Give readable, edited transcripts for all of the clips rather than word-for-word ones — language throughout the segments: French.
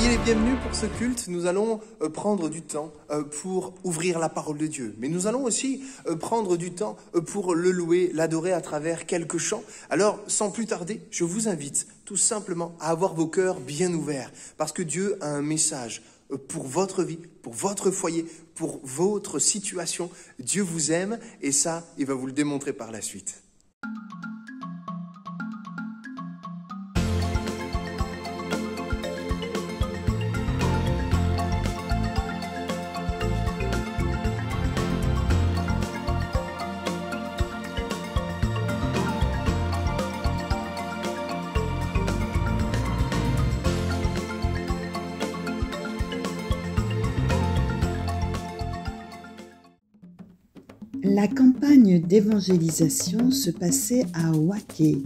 Soyez les bienvenus pour ce culte. Nous allons prendre du temps pour ouvrir la parole de Dieu. Mais nous allons aussi prendre du temps pour le louer, l'adorer à travers quelques chants. Alors, sans plus tarder, je vous invite tout simplement à avoir vos cœurs bien ouverts. Parce que Dieu a un message pour votre vie, pour votre foyer, pour votre situation. Dieu vous aime et ça, il va vous le démontrer par la suite. La campagne d'évangélisation se passait à Ouaké,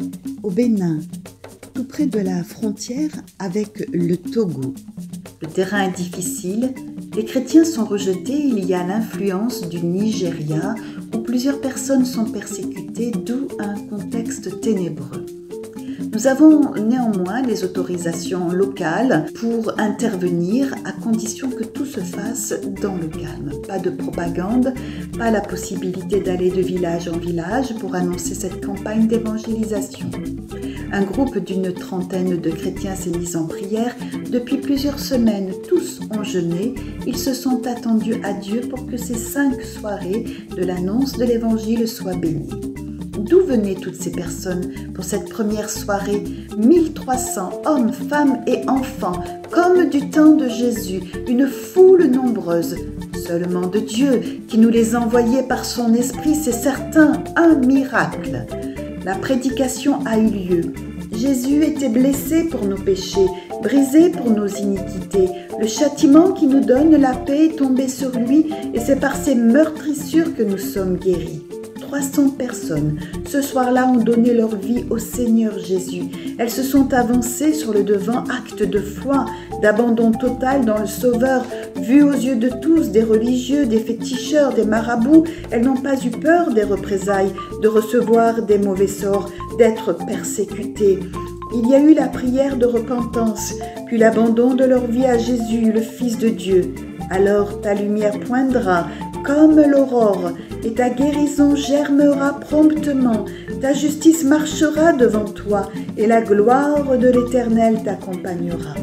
au Bénin, tout près de la frontière avec le Togo. Le terrain est difficile, les chrétiens sont rejetés, il y a l'influence du Nigeria où plusieurs personnes sont persécutées, d'où un contexte ténébreux. Nous avons néanmoins les autorisations locales pour intervenir à condition que tout se fasse dans le calme. Pas de propagande, pas la possibilité d'aller de village en village pour annoncer cette campagne d'évangélisation. Un groupe d'une trentaine de chrétiens s'est mis en prière. Depuis plusieurs semaines, tous ont jeûné. Ils se sont attendus à Dieu pour que ces 5 soirées de l'annonce de l'évangile soient bénies. D'où venaient toutes ces personnes pour cette première soirée? 1300 hommes, femmes et enfants, comme du temps de Jésus, une foule nombreuse. Seulement de Dieu qui nous les envoyait par son esprit, c'est certain, un miracle. La prédication a eu lieu. Jésus était blessé pour nos péchés, brisé pour nos iniquités. Le châtiment qui nous donne la paix est tombé sur lui et c'est par ses meurtrissures que nous sommes guéris. 300 personnes, ce soir-là, ont donné leur vie au Seigneur Jésus. Elles se sont avancées sur le devant, acte de foi, d'abandon total dans le Sauveur. Vues aux yeux de tous, des religieux, des féticheurs, des marabouts, elles n'ont pas eu peur des représailles, de recevoir des mauvais sorts, d'être persécutées. Il y a eu la prière de repentance, puis l'abandon de leur vie à Jésus, le Fils de Dieu. Alors ta lumière poindra comme l'aurore, et ta guérison germera promptement. Ta justice marchera devant toi, et la gloire de l'Éternel t'accompagnera.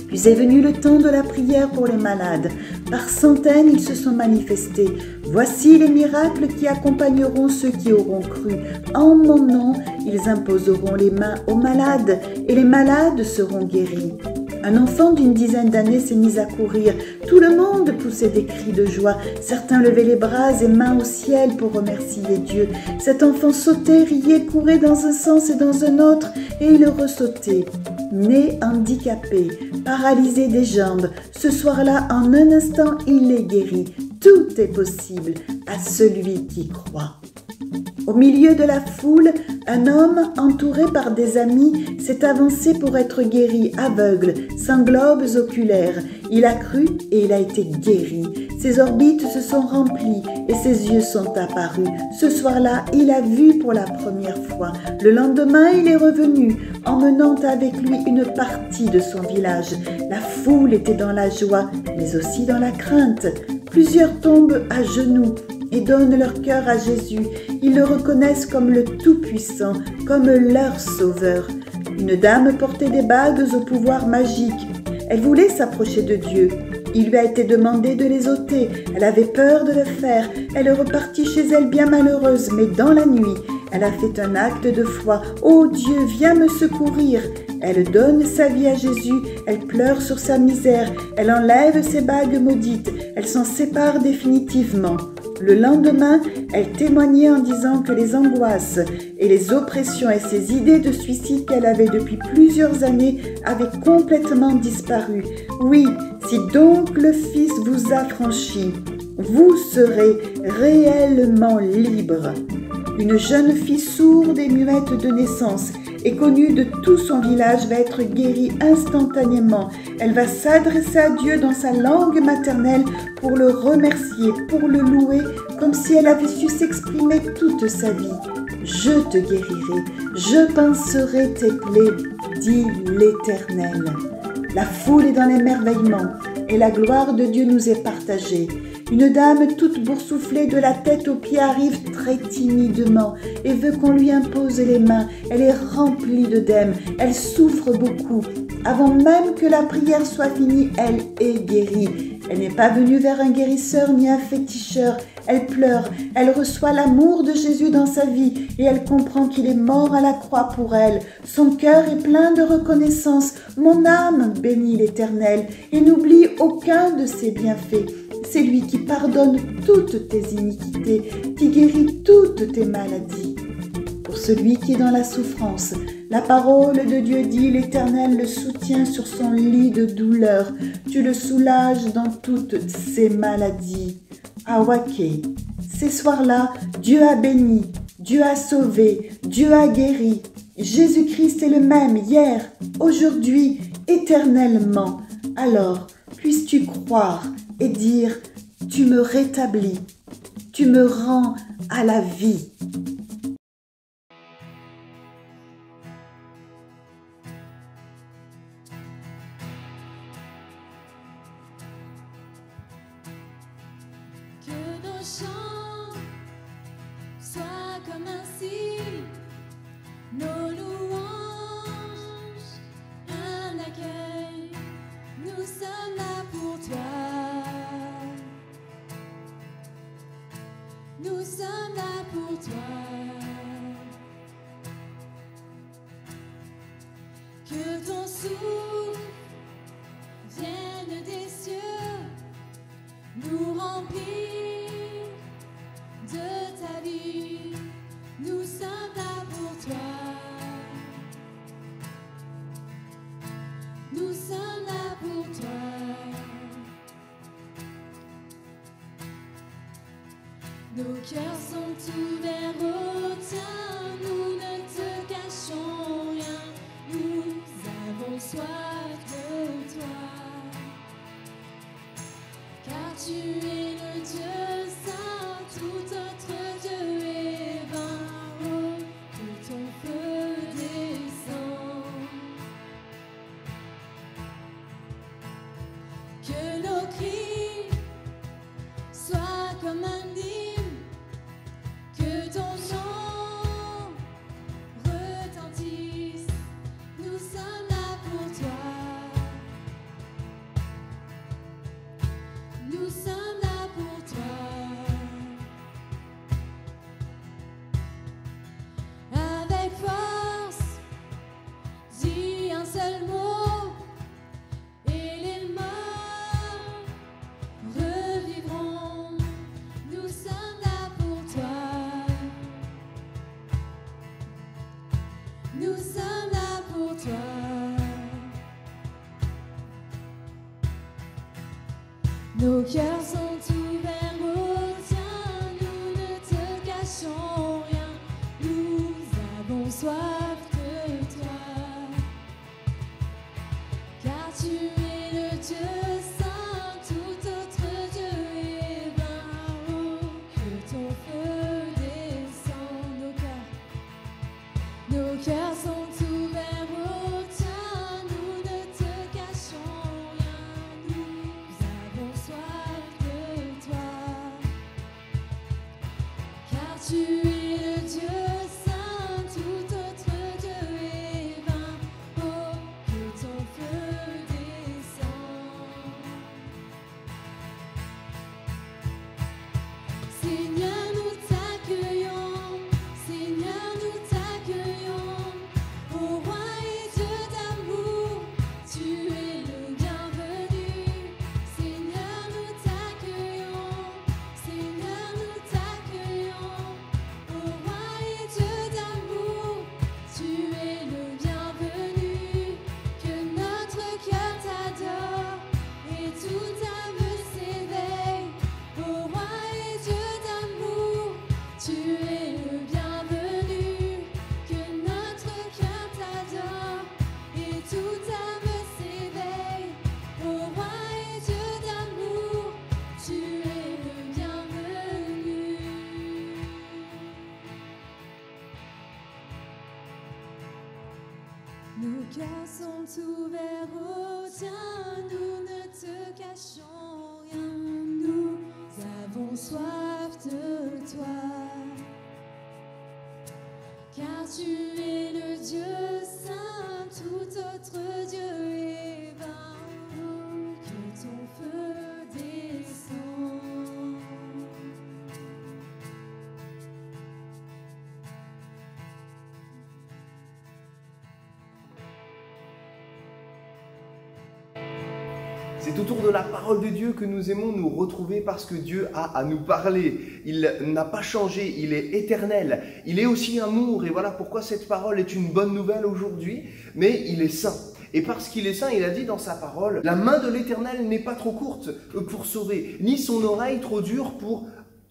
Puis est venu le temps de la prière pour les malades. Par centaines, ils se sont manifestés. Voici les miracles qui accompagneront ceux qui auront cru. En mon nom, ils imposeront les mains aux malades, et les malades seront guéris. Un enfant d'une dizaine d'années s'est mis à courir. Tout le monde poussait des cris de joie. Certains levaient les bras et mains au ciel pour remercier Dieu. Cet enfant sautait, riait, courait dans un sens et dans un autre, et il ressautait. Né handicapé, paralysé des jambes, ce soir-là, en un instant, il est guéri. Tout est possible à celui qui croit. Au milieu de la foule, un homme, entouré par des amis, s'est avancé pour être guéri, aveugle, sans globes oculaires. Il a cru et il a été guéri. Ses orbites se sont remplies et ses yeux sont apparus. Ce soir-là, il a vu pour la première fois. Le lendemain, il est revenu, emmenant avec lui une partie de son village. La foule était dans la joie, mais aussi dans la crainte. Plusieurs tombent à genoux et donnent leur cœur à Jésus. Ils le reconnaissent comme le Tout-Puissant, comme leur Sauveur. Une dame portait des bagues au pouvoir magique. Elle voulait s'approcher de Dieu. Il lui a été demandé de les ôter. Elle avait peur de le faire. Elle est repartie chez elle bien malheureuse, mais dans la nuit, elle a fait un acte de foi. « Oh Dieu, viens me secourir !» Elle donne sa vie à Jésus, elle pleure sur sa misère, elle enlève ses bagues maudites, elle s'en sépare définitivement. Le lendemain, elle témoignait en disant que les angoisses et les oppressions et ses idées de suicide qu'elle avait depuis plusieurs années avaient complètement disparu. Oui, si donc le Fils vous a franchi, vous serez réellement libre. Une jeune fille sourde et muette de naissance et connue de tout son village va être guérie instantanément. Elle va s'adresser à Dieu dans sa langue maternelle pour le remercier, pour le louer, comme si elle avait su s'exprimer toute sa vie. « Je te guérirai, je panserai tes plaies, dit l'Éternel. » La foule est dans l'émerveillement et la gloire de Dieu nous est partagée. Une dame toute boursouflée de la tête aux pieds arrive très timidement et veut qu'on lui impose les mains. Elle est remplie d'œdème, elle souffre beaucoup. Avant même que la prière soit finie, elle est guérie. Elle n'est pas venue vers un guérisseur ni un féticheur. Elle pleure, elle reçoit l'amour de Jésus dans sa vie et elle comprend qu'il est mort à la croix pour elle. Son cœur est plein de reconnaissance. Mon âme bénit l'Éternel et n'oublie aucun de ses bienfaits. C'est lui qui pardonne toutes tes iniquités, qui guérit toutes tes maladies. Pour celui qui est dans la souffrance, la parole de Dieu dit, l'Éternel le soutient sur son lit de douleur. Tu le soulages dans toutes ses maladies. À Waké, ces soirs-là, Dieu a béni, Dieu a sauvé, Dieu a guéri. Jésus-Christ est le même hier, aujourd'hui, éternellement. Alors, puisses-tu croire et dire, tu me rétablis, tu me rends à la vie. Que nos chants soient comme un signe, nos louanges, un accueil. Nous sommes là pour toi. Nous sommes là pour toi. Que ton souffle vienne des cieux, nous remplir de ta vie. Nous sommes là pour toi. Nous sommes là pour toi. Nos cœurs sont ouverts au tien, nous ne te cachons rien. Nous avons soif de toi. Car tu es le Dieu saint, tout autre Dieu est vain. Oh, que ton feu descend. Que nos cris soient comme un hymne, que ton chant retentisse. Nous sommes là pour toi. Nous sommes là pour toi. Avec force, dis un seul mot et les morts revivront. Nous sommes là pour toi. Nous sommes là pour toi. Nos cœurs sont ouverts au tien, nous ne te cachons rien. Nous avons soif de toi. Car tu es le Dieu saint, tout autre Dieu est vain. Oh, que ton feu descende. Nos cœurs sont ouverts au tien, nous ne te cachons rien. Nous avons soif de toi. Car tu es le Dieu saint, tout autre Dieu est vain. Oh, que ton feu descende. Seigneur, nous t'accueillons. Seigneur, nous t'accueillons. Ô roi et Dieu d'amour, tu es le bienvenu. Seigneur, nous t'accueillons. Seigneur, nous t'accueillons. Ô roi et Dieu d'amour, tu es le bienvenu. Que notre cœur t'adore et toute âme s'éveille. Ô roi et Dieu d'amour, tu es le bienvenu. Que notre cœur t'adore et toute âme s'éveille. Ô roi et Dieu d'amour, tu es le bienvenu. Nos cœurs sont ouverts au t'appartiens, nous ne te cachons rien, nous avons soif de toi. Car tu es le Dieu saint, tout autre Dieu est vain, que ton feu descend. C'est autour de la parole de Dieu que nous aimons nous retrouver parce que Dieu a à nous parler. Il n'a pas changé, il est éternel. Il est aussi amour et voilà pourquoi cette parole est une bonne nouvelle aujourd'hui, mais il est saint. Et parce qu'il est saint, il a dit dans sa parole, la main de l'Éternel n'est pas trop courte pour sauver, ni son oreille trop dure pour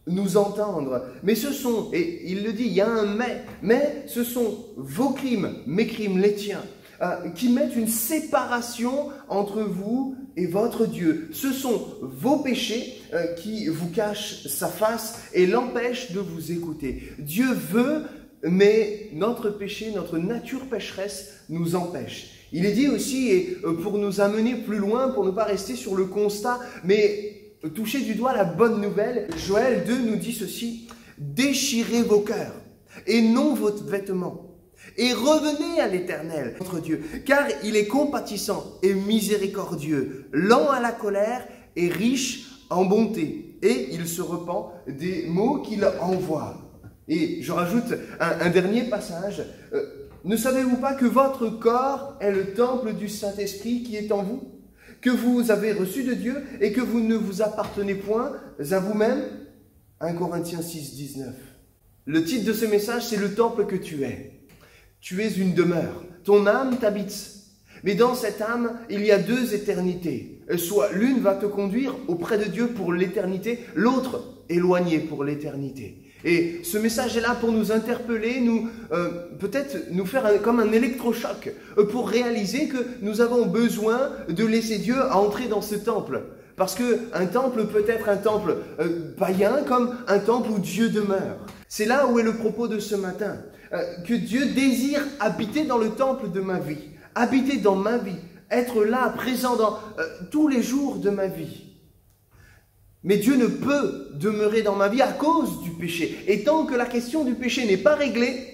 nous entendre. Mais ce sont, et il le dit, il y a un mais ce sont vos crimes, mes crimes, les tiens, qui mettent une séparation entre vous et votre Dieu. Ce sont vos péchés qui vous cachent sa face et l'empêchent de vous écouter. Dieu veut, mais notre péché, notre nature pécheresse nous empêche. Il est dit aussi, et pour nous amener plus loin, pour ne pas rester sur le constat, mais toucher du doigt la bonne nouvelle, Joël 2 nous dit ceci, « Déchirez vos cœurs et non vos vêtements. Et revenez à l'Éternel, notre Dieu, car il est compatissant et miséricordieux, lent à la colère et riche en bonté. Et il se repent des maux qu'il envoie. » Et je rajoute un dernier passage. Ne savez-vous pas que votre corps est le temple du Saint-Esprit qui est en vous, que vous avez reçu de Dieu et que vous ne vous appartenez point à vous-même? 1 Corinthiens 6, 19. Le titre de ce message, c'est « Le temple que tu es ». Tu es une demeure, ton âme t'habite. Mais dans cette âme, il y a deux éternités. Soit l'une va te conduire auprès de Dieu pour l'éternité, l'autre éloignée pour l'éternité. Et ce message est là pour nous interpeller, peut-être nous faire comme un électrochoc, pour réaliser que nous avons besoin de laisser Dieu entrer dans ce temple. Parce qu'un temple peut être un temple païen comme un temple où Dieu demeure. C'est là où est le propos de ce matin. Que Dieu désire habiter dans le temple de ma vie, habiter dans ma vie, être là, présent dans tous les jours de ma vie. Mais Dieu ne peut demeurer dans ma vie à cause du péché. Et tant que la question du péché n'est pas réglée,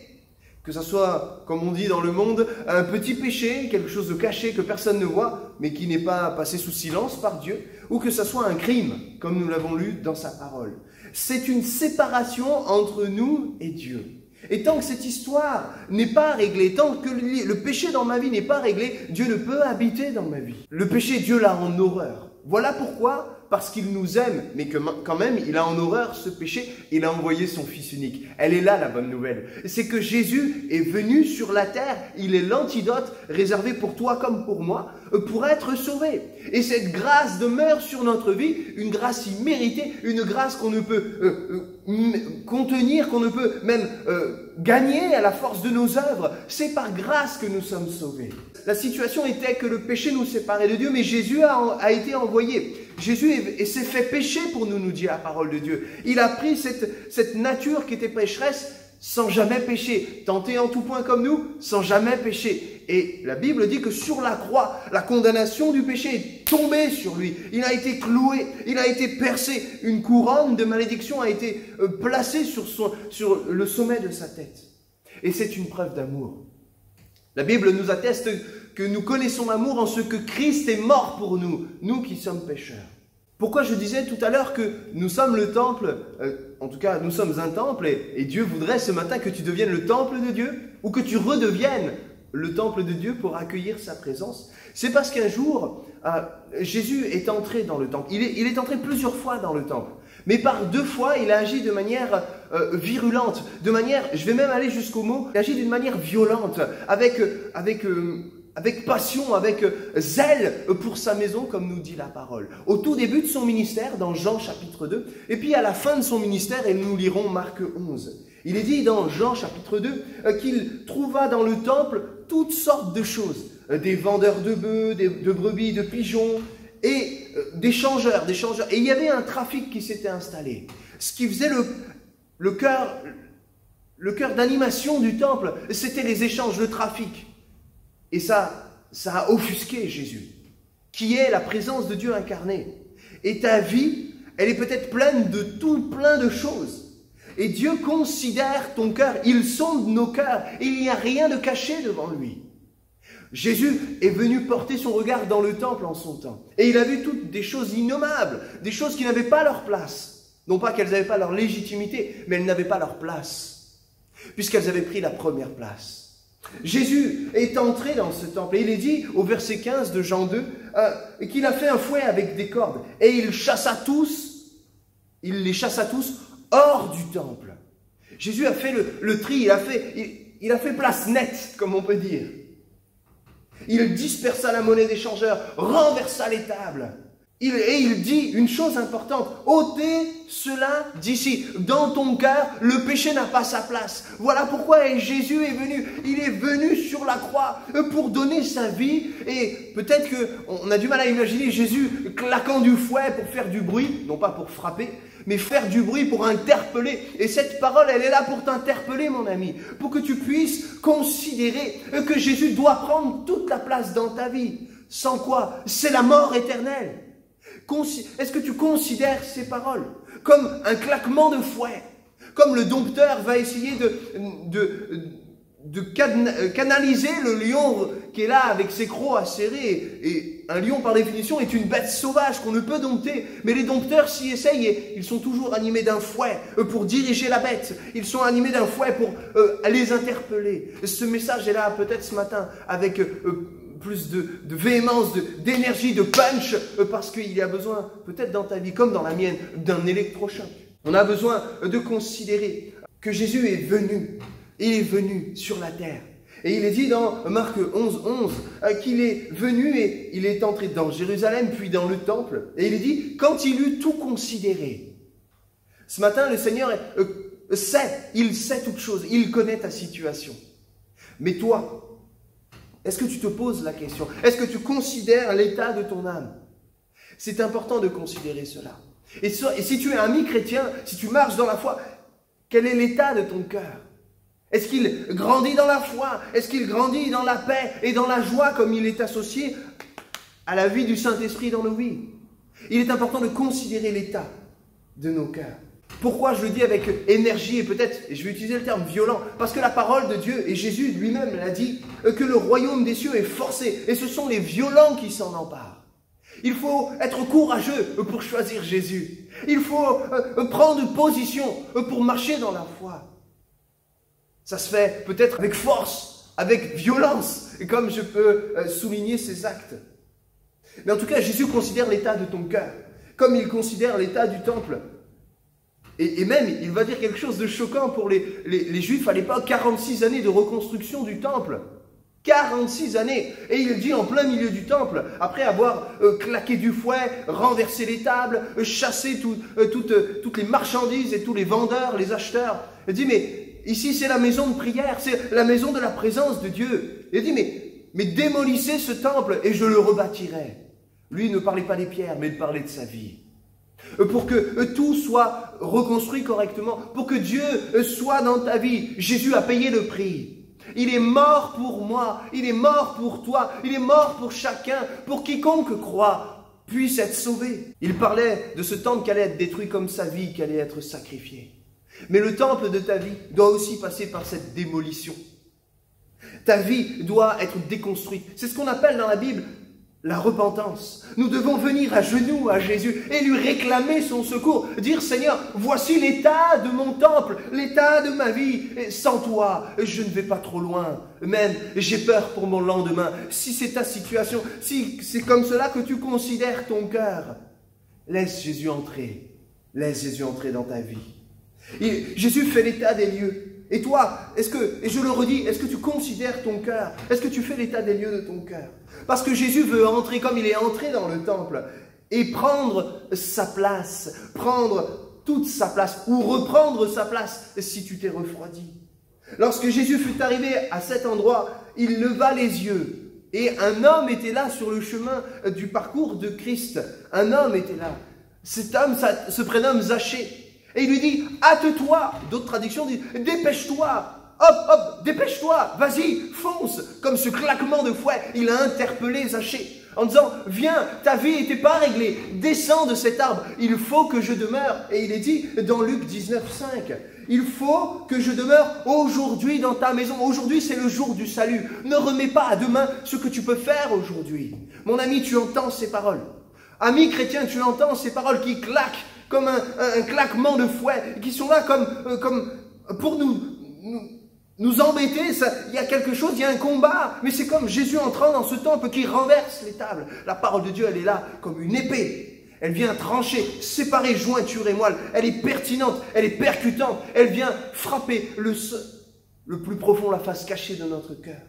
que ce soit, comme on dit dans le monde, un petit péché, quelque chose de caché que personne ne voit, mais qui n'est pas passé sous silence par Dieu, ou que ce soit un crime, comme nous l'avons lu dans sa parole. C'est une séparation entre nous et Dieu. Et tant que cette histoire n'est pas réglée, tant que le péché dans ma vie n'est pas réglé, Dieu ne peut habiter dans ma vie. Le péché, Dieu l'a en horreur. Voilà pourquoi, parce qu'il nous aime, mais que quand même, il a en horreur ce péché, il a envoyé son Fils unique. Elle est là la bonne nouvelle. C'est que Jésus est venu sur la terre, il est l'antidote réservé pour toi comme pour moi, pour être sauvé. Et cette grâce demeure sur notre vie, une grâce imméritée, une grâce qu'on ne peut contenir, qu'on ne peut même gagner à la force de nos œuvres. C'est par grâce que nous sommes sauvés. La situation était que le péché nous séparait de Dieu, mais Jésus a été envoyé. Jésus s'est fait pécher pour nous, nous dit la parole de Dieu. Il a pris cette nature qui était pécheresse sans jamais pécher, tenté en tout point comme nous, sans jamais pécher. Et la Bible dit que sur la croix, la condamnation du péché est tombée sur lui. Il a été cloué, il a été percé. Une couronne de malédiction a été placée sur le sommet de sa tête. Et c'est une preuve d'amour. La Bible nous atteste que nous connaissons l'amour en ce que Christ est mort pour nous, nous qui sommes pécheurs. Pourquoi je disais tout à l'heure que nous sommes le temple, en tout cas nous sommes un temple, et Dieu voudrait ce matin que tu deviennes le temple de Dieu, ou que tu redeviennes le temple de Dieu pour accueillir sa présence. C'est parce qu'un jour, Jésus est entré dans le temple. Il est entré plusieurs fois dans le temple. Mais par deux fois, il a agi de manière virulente, de manière, je vais même aller jusqu'au mot, il a agi d'une manière violente, avec passion, avec zèle pour sa maison, comme nous dit la parole. Au tout début de son ministère, dans Jean chapitre 2, et puis à la fin de son ministère, et nous lirons Marc 11. Il est dit dans Jean chapitre 2 qu'il trouva dans le temple toutes sortes de choses. Des vendeurs de bœufs, de brebis, de pigeons, et des changeurs. Et il y avait un trafic qui s'était installé. Ce qui faisait le cœur d'animation du temple, c'était les échanges, le trafic. Et ça a offusqué Jésus. qui est la présence de Dieu incarnée. Et ta vie, elle est peut-être pleine de tout plein de choses. Et Dieu considère ton cœur, il sonde nos cœurs, et il n'y a rien de caché devant lui. Jésus est venu porter son regard dans le temple en son temps. Et il a vu toutes des choses innommables, des choses qui n'avaient pas leur place. Non pas qu'elles n'avaient pas leur légitimité, mais elles n'avaient pas leur place, puisqu'elles avaient pris la première place. Jésus est entré dans ce temple, et il est dit au verset 15 de Jean 2, qu'il a fait un fouet avec des cordes, et il les chassa tous hors du temple. Jésus a fait le tri, il a fait place nette, comme on peut dire. Il dispersa la monnaie des changeurs, renversa les tables. Et il dit une chose importante, ôtez cela d'ici. Dans ton cœur, le péché n'a pas sa place. Voilà pourquoi Jésus est venu. Il est venu sur la croix pour donner sa vie. Et peut-être qu'on a du mal à imaginer Jésus claquant du fouet pour faire du bruit, non pas pour frapper, mais faire du bruit pour interpeller. Et cette parole, elle est là pour t'interpeller, mon ami, pour que tu puisses considérer que Jésus doit prendre toute la place dans ta vie. Sans quoi, c'est la mort éternelle. Est-ce que tu considères ces paroles comme un claquement de fouet, comme le dompteur va essayer de canaliser le lion qui est là avec ses crocs acérés? Et un lion, par définition, est une bête sauvage qu'on ne peut dompter. Mais les dompteurs s'y essayent et ils sont toujours animés d'un fouet pour diriger la bête. Ils sont animés d'un fouet pour les interpeller. Ce message est là peut-être ce matin avec plus de véhémence, d'énergie, de punch, parce qu'il y a besoin, peut-être dans ta vie comme dans la mienne, d'un électrochoc. On a besoin de considérer que Jésus est venu. Il est venu sur la terre. Et il est dit dans Marc 11, qu'il est venu et il est entré dans Jérusalem, puis dans le temple. Et il est dit, quand il eut tout considéré. Ce matin, le Seigneur il sait toute chose, il connaît ta situation. Mais toi, est-ce que tu te poses la question? Est-ce que tu considères l'état de ton âme? C'est important de considérer cela. Et si tu es un ami chrétien, si tu marches dans la foi, quel est l'état de ton cœur? Est-ce qu'il grandit dans la foi? Est-ce qu'il grandit dans la paix et dans la joie comme il est associé à la vie du Saint-Esprit dans nos vies? Il est important de considérer l'état de nos cœurs. Pourquoi je le dis avec énergie et peut-être, je vais utiliser le terme violent, parce que la parole de Dieu, et Jésus lui-même l'a dit, que le royaume des cieux est forcé, et ce sont les violents qui s'en emparent. Il faut être courageux pour choisir Jésus. Il faut prendre position pour marcher dans la foi. Ça se fait peut-être avec force, avec violence, comme je peux souligner ces actes. Mais en tout cas, Jésus considère l'état de ton cœur, comme il considère l'état du temple. Et même, il va dire quelque chose de choquant pour les Juifs à l'époque, 46 années de reconstruction du temple. 46 années. Et il dit en plein milieu du temple, après avoir claqué du fouet, renversé les tables, chassé toutes les marchandises et tous les vendeurs, les acheteurs. Il dit, mais ici c'est la maison de prière, c'est la maison de la présence de Dieu. Il dit, mais démolissez ce temple et je le rebâtirai. Lui ne parlait pas des pierres, mais il parlait de sa vie. Pour que tout soit reconstruit correctement, pour que Dieu soit dans ta vie. Jésus a payé le prix. Il est mort pour moi, il est mort pour toi, il est mort pour chacun, pour quiconque croit puisse être sauvé. Il parlait de ce temple qui allait être détruit comme sa vie, qui allait être sacrifiée. Mais le temple de ta vie doit aussi passer par cette démolition. Ta vie doit être déconstruite. C'est ce qu'on appelle dans la Bible la repentance. Nous devons venir à genoux à Jésus et lui réclamer son secours. Dire, Seigneur, voici l'état de mon temple, l'état de ma vie. Et sans toi, je ne vais pas trop loin. Même, j'ai peur pour mon lendemain. Si c'est ta situation, si c'est comme cela que tu considères ton cœur, laisse Jésus entrer. Laisse Jésus entrer dans ta vie. Jésus fait l'état des lieux. Et toi, et je le redis, est-ce que tu considères ton cœur? Est-ce que tu fais l'état des lieux de ton cœur? Parce que Jésus veut entrer comme il est entré dans le temple et prendre sa place, prendre toute sa place ou reprendre sa place si tu t'es refroidi. Lorsque Jésus fut arrivé à cet endroit, il leva les yeux et un homme était là sur le chemin du parcours de Christ. Un homme était là. Cet homme se prénomme Zachée. Et il lui dit, hâte-toi. D'autres traductions disent, dépêche-toi. Hop, hop, dépêche-toi. Vas-y, fonce. Comme ce claquement de fouet, il a interpellé Zachée. en disant, viens, ta vie n'était pas réglée, descends de cet arbre, il faut que je demeure. Et il est dit dans Luc 19,5, il faut que je demeure aujourd'hui dans ta maison. Aujourd'hui, c'est le jour du salut. Ne remets pas à demain ce que tu peux faire aujourd'hui. Mon ami, tu entends ces paroles. Ami chrétien, tu entends ces paroles qui claquent comme un claquement de fouet, qui sont là comme pour nous embêter. Il y a quelque chose, il y a un combat, mais c'est comme Jésus entrant dans ce temple qui renverse les tables. La parole de Dieu, elle est là comme une épée. Elle vient trancher, séparer jointure et moelle. Elle est pertinente, elle est percutante. Elle vient frapper le plus profond, la face cachée de notre cœur.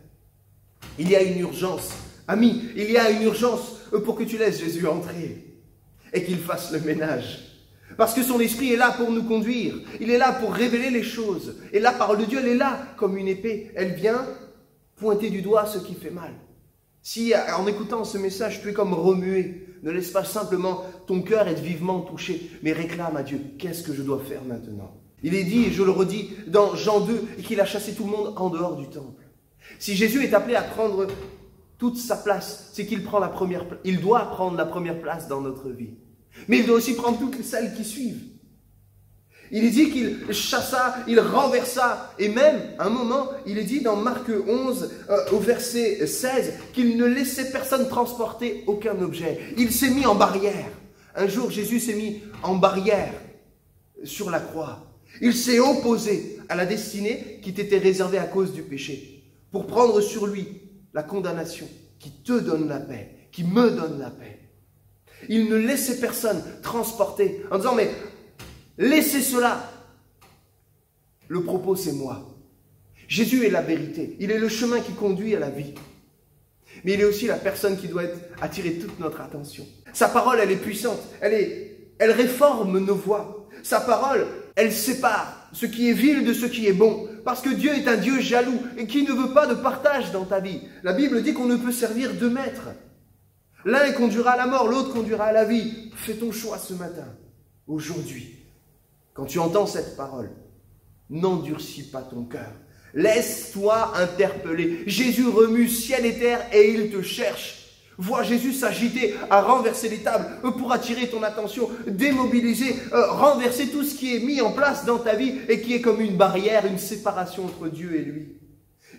Il y a une urgence, ami, il y a une urgence pour que tu laisses Jésus entrer et qu'il fasse le ménage. Parce que son esprit est là pour nous conduire. Il est là pour révéler les choses. Et la parole de Dieu, elle est là comme une épée. Elle vient pointer du doigt ce qui fait mal. Si en écoutant ce message, tu es comme remué, ne laisse pas simplement ton cœur être vivement touché, mais réclame à Dieu, qu'est-ce que je dois faire maintenant? Il est dit, et je le redis, dans Jean 2, qu'il a chassé tout le monde en dehors du temple. Si Jésus est appelé à prendre toute sa place, c'est qu'il prend il doit prendre la première place dans notre vie. Mais il doit aussi prendre toutes celles qui suivent. Il est dit qu'il chassa, il renversa, et même, à un moment, il est dit dans Marc 11, au verset 16, qu'il ne laissait personne transporter aucun objet. Il s'est mis en barrière. Un jour, Jésus s'est mis en barrière sur la croix. Il s'est opposé à la destinée qui t'était réservée à cause du péché, pour prendre sur lui la condamnation qui te donne la paix, qui me donne la paix. Il ne laissait personne transporter en disant, mais laissez cela. Le propos, c'est moi. Jésus est la vérité. Il est le chemin qui conduit à la vie. Mais il est aussi la personne qui doit attirer toute notre attention. Sa parole, elle est puissante. Elle réforme nos voies. Sa parole, elle sépare ce qui est vil de ce qui est bon. Parce que Dieu est un Dieu jaloux et qui ne veut pas de partage dans ta vie. La Bible dit qu'on ne peut servir deux maîtres. L'un conduira à la mort, l'autre conduira à la vie. Fais ton choix ce matin, aujourd'hui. Quand tu entends cette parole, n'endurcis pas ton cœur. Laisse-toi interpeller. Jésus remue ciel et terre et il te cherche. Vois Jésus s'agiter à renverser les tables pour attirer ton attention, démobiliser, renverser tout ce qui est mis en place dans ta vie et qui est comme une barrière, une séparation entre Dieu et lui.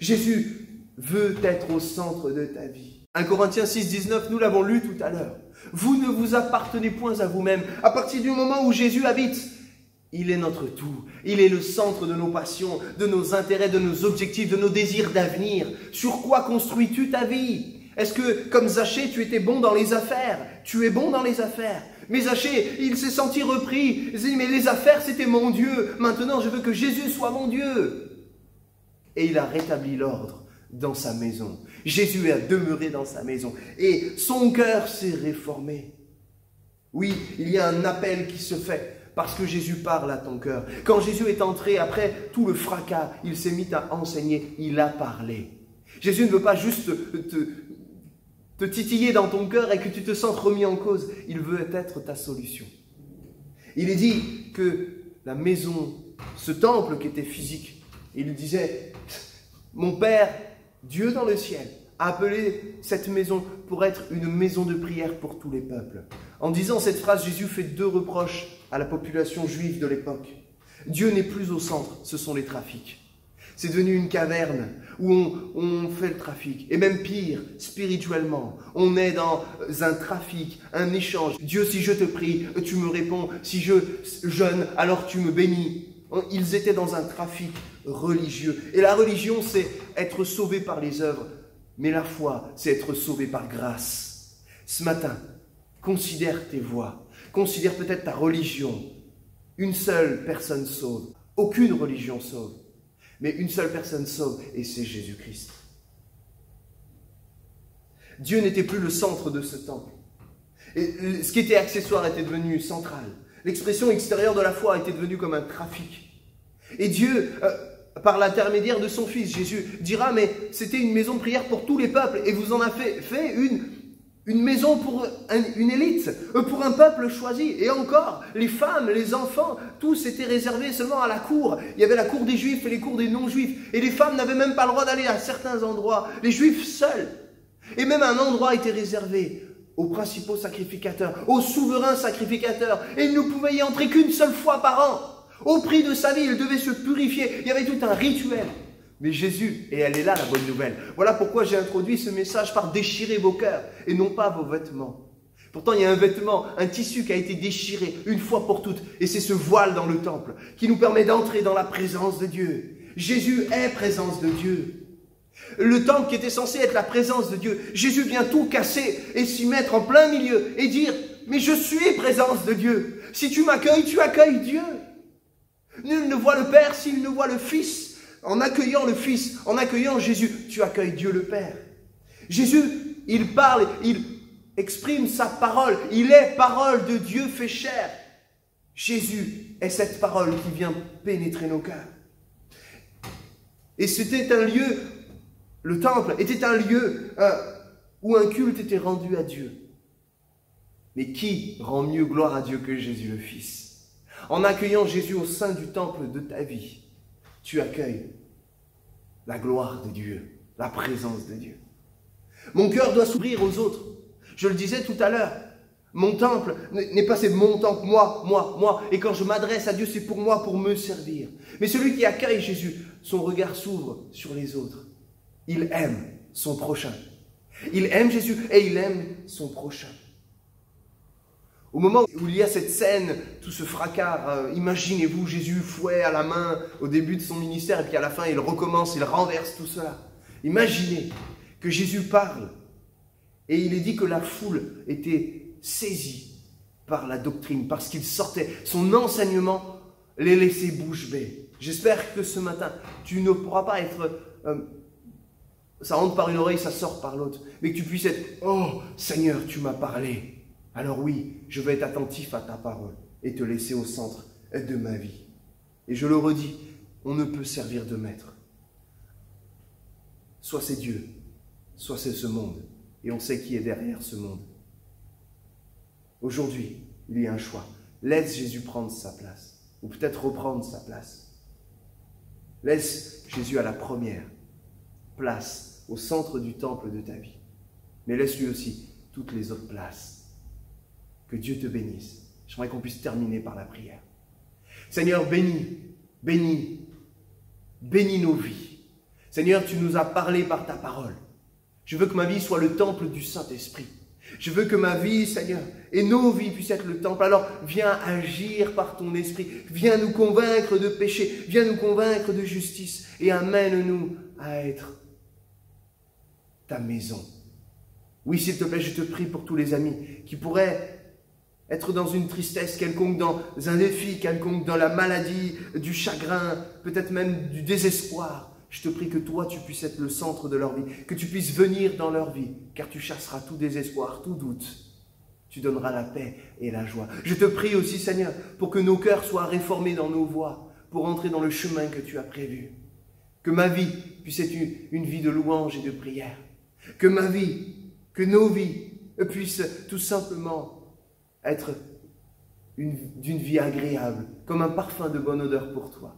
Jésus veut être au centre de ta vie. 1 Corinthiens 6, 19, nous l'avons lu tout à l'heure. Vous ne vous appartenez point à vous-même. À partir du moment où Jésus habite, il est notre tout. Il est le centre de nos passions, de nos intérêts, de nos objectifs, de nos désirs d'avenir. Sur quoi construis-tu ta vie? Est-ce que, comme Zachée, tu étais bon dans les affaires? Tu es bon dans les affaires. Mais Zachée, il s'est senti repris. Il s'est dit, mais les affaires, c'était mon Dieu. Maintenant, je veux que Jésus soit mon Dieu. Et il a rétabli l'ordre dans sa maison. Jésus a demeuré dans sa maison. Et son cœur s'est réformé. Oui, il y a un appel qui se fait. Parce que Jésus parle à ton cœur. Quand Jésus est entré, après tout le fracas, il s'est mis à enseigner, il a parlé. Jésus ne veut pas juste te titiller dans ton cœur et que tu te sentes remis en cause. Il veut être ta solution. Il est dit que la maison, ce temple qui était physique, il disait, mon Père, Dieu dans le ciel, a appelé cette maison pour être une maison de prière pour tous les peuples. En disant cette phrase, Jésus fait deux reproches à la population juive de l'époque. Dieu n'est plus au centre, ce sont les trafics. C'est devenu une caverne où on fait le trafic. Et même pire, spirituellement, on est dans un trafic, un échange. Dieu, si je te prie, tu me réponds. Si je jeûne, alors tu me bénis. Ils étaient dans un trafic religieux. Et la religion, c'est être sauvé par les œuvres. Mais la foi, c'est être sauvé par grâce. Ce matin, considère tes voies. Considère peut-être ta religion. Une seule personne sauve. Aucune religion sauve. Mais une seule personne sauve, et c'est Jésus-Christ. Dieu n'était plus le centre de ce temple. Et ce qui était accessoire était devenu central. L'expression extérieure de la foi était devenue comme un trafic. Et Dieu, par l'intermédiaire de son Fils, Jésus, dira, mais c'était une maison de prière pour tous les peuples, et vous en avez fait une maison pour une élite, pour un peuple choisi. Et encore, les femmes, les enfants, tous étaient réservés seulement à la cour. Il y avait la cour des Juifs et les cours des non-Juifs. Et les femmes n'avaient même pas le droit d'aller à certains endroits. Les Juifs seuls. Et même un endroit était réservé aux principaux sacrificateurs, aux souverains sacrificateurs. Et il ne pouvait y entrer qu'une seule fois par an. Au prix de sa vie, il devait se purifier. Il y avait tout un rituel. Mais Jésus, et elle est là la bonne nouvelle. Voilà pourquoi j'ai introduit ce message par déchirer vos cœurs et non pas vos vêtements. Pourtant, il y a un vêtement, un tissu qui a été déchiré une fois pour toutes. Et c'est ce voile dans le temple qui nous permet d'entrer dans la présence de Dieu. Jésus est présence de Dieu. Le temple qui était censé être la présence de Dieu, Jésus vient tout casser et s'y mettre en plein milieu et dire « Mais je suis présence de Dieu. Si tu m'accueilles, tu accueilles Dieu. Nul ne voit le Père s'il ne voit le Fils. En accueillant le Fils, en accueillant Jésus, tu accueilles Dieu le Père. » Jésus, il parle, il exprime sa parole. Il est parole de Dieu fait chair. Jésus est cette parole qui vient pénétrer nos cœurs. Et c'était un lieu, le temple était un lieu où un culte était rendu à Dieu. Mais qui rend mieux gloire à Dieu que Jésus le Fils? En accueillant Jésus au sein du temple de ta vie, tu accueilles la gloire de Dieu, la présence de Dieu. Mon cœur doit s'ouvrir aux autres. Je le disais tout à l'heure, mon temple n'est pas c'est mon temple, moi. Et quand je m'adresse à Dieu, c'est pour moi, pour me servir. Mais celui qui accueille Jésus, son regard s'ouvre sur les autres. Il aime son prochain. Il aime Jésus et il aime son prochain. Au moment où il y a cette scène, tout ce fracas, imaginez-vous Jésus fouet à la main au début de son ministère et puis à la fin il recommence, il renverse tout cela. Imaginez que Jésus parle et il est dit que la foule était saisie par la doctrine, parce qu'il sortait, son enseignement les laissait bouche bée. J'espère que ce matin, tu ne pourras pas être... ça rentre par une oreille, ça sort par l'autre, mais que tu puisses être « Oh Seigneur, tu m'as parlé !» Alors oui, je vais être attentif à ta parole et te laisser au centre de ma vie. Et je le redis, on ne peut servir de maître. Soit c'est Dieu, soit c'est ce monde. Et on sait qui est derrière ce monde. Aujourd'hui, il y a un choix. Laisse Jésus prendre sa place, ou peut-être reprendre sa place. Laisse Jésus à la première place, au centre du temple de ta vie. Mais laisse-lui aussi toutes les autres places. Que Dieu te bénisse. J'aimerais qu'on puisse terminer par la prière. Seigneur, bénis nos vies. Seigneur, tu nous as parlé par ta parole. Je veux que ma vie soit le temple du Saint-Esprit. Je veux que ma vie, Seigneur, et nos vies puissent être le temple. Alors, viens agir par ton esprit. Viens nous convaincre de péché. Viens nous convaincre de justice. Et amène-nous à être ta maison. Oui, s'il te plaît, je te prie pour tous les amis qui pourraient être dans une tristesse quelconque, dans un défi quelconque, dans la maladie, du chagrin, peut-être même du désespoir. Je te prie que toi, tu puisses être le centre de leur vie, que tu puisses venir dans leur vie, car tu chasseras tout désespoir, tout doute. Tu donneras la paix et la joie. Je te prie aussi, Seigneur, pour que nos cœurs soient réformés dans nos voies, pour entrer dans le chemin que tu as prévu. Que ma vie puisse être une vie de louange et de prière. Que ma vie, que nos vies puissent tout simplement être d'une vie agréable, comme un parfum de bonne odeur pour toi.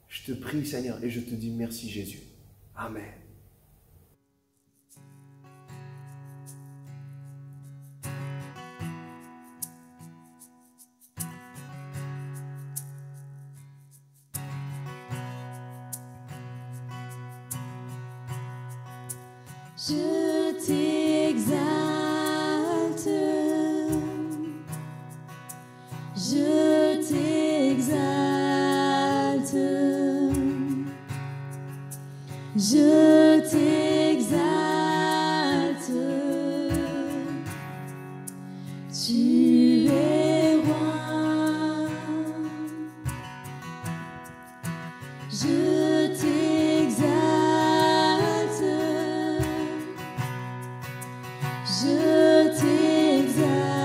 Je te prie, Seigneur, et je te dis merci, Jésus. Amen. Je t'exalte, je t'exalte, je t'exalte, tu es roi, je t'exalte. Je t'exalte,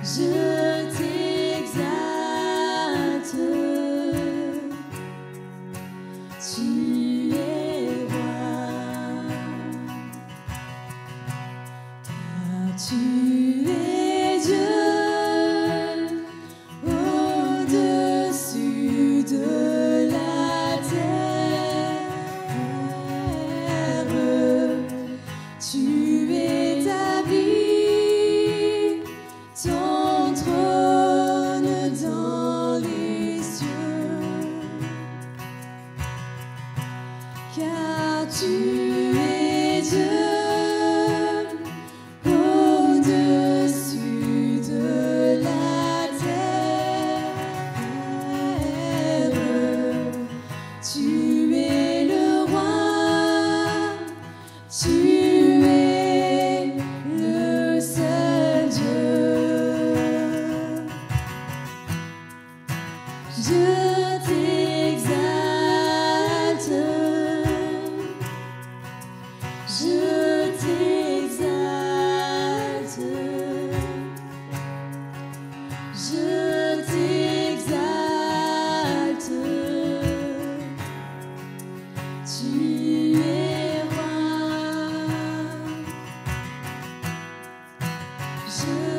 je t'exalte, Je